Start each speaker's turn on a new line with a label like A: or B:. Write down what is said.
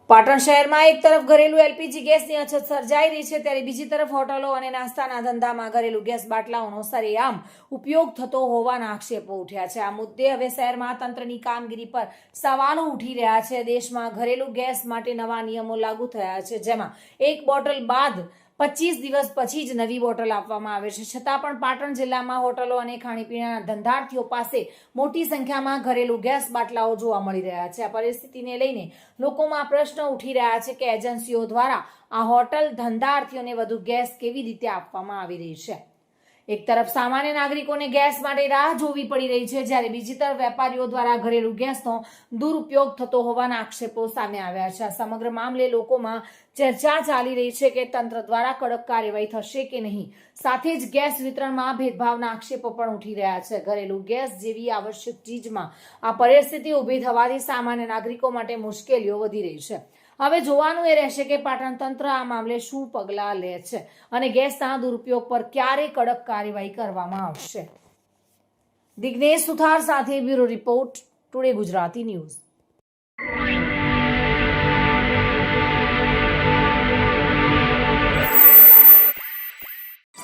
A: પાટણ શહેરમાં એક તરફ ઘરેલું એલપીજી ગેસની અછત સર્જાઈ રહી છે, ત્યારે બીજી તરફ હોટલો અને નાસ્તાના ધંધામાં ઘરેલું ગેસ બાટલાઓનો સરેઆમ ઉપયોગ થતો હોવાના આક્ષેપો ઉઠ્યા છે. આ મુદ્દે હવે શહેરમાં તંત્રની કામગીરી પર સવાલો ઉઠી રહ્યા છે. દેશમાં ઘરેલું ગેસ માટે નવા નિયમો લાગુ થયા છે, જેમાં એક બોટલ બાદ 25 દિવસ પછી જ નવી બોટલ આપવામાં આવે છે. છતાં પણ પાટણ જિલ્લામાં હોટલો અને ખાણીપીણાના ધંધાર્થીઓ પાસે મોટી સંખ્યામાં ઘરેલું ગેસ બાટલાઓ જોવા મળી રહ્યા છે. આ પરિસ્થિતિને લઈને લોકોમાં પ્રશ્ન ઉઠી રહ્યા છે કે એજન્સીઓ દ્વારા આ હોટલ ધંધાર્થીઓને વધુ ગેસ કેવી રીતે આપવામાં આવી રહી છે. એક તરફ સામાન્ય નાગરિકોને ગેસ માટે રાહ જોવી પડી રહી છે, જ્યારે બીજી તરફ વેપારીઓ દ્વારા ઘરેલું ગેસનો દુરુપયોગ થતો હોવાના આક્ષેપો સામે આવ્યા છે. આ સમગ્ર મામલે લોકોમાં ચર્ચા ચાલી રહી છે કે તંત્ર દ્વારા કડક કાર્યવાહી થશે કે નહીં. સાથે જ ગેસ વિતરણમાં ભેદભાવના આક્ષેપો પણ ઉઠી રહ્યા છે. ઘરેલું ગેસ જેવી આવશ્યક ચીજમાં આ પરિસ્થિતિ ઊભી થવાથી સામાન્ય નાગરિકો માટે મુશ્કેલીઓ વધી રહી છે. હવે જોવાનું એ રહેશે કે પાટણ તંત્ર આ મામલે શું પગલાં લે છે અને ગેસના દુરુપયોગ પર ક્યારે કડક કાર્યવાહી કરવામાં આવશે. દિગ્નેશ સુથાર સાથે bureau report, today Gujarati news.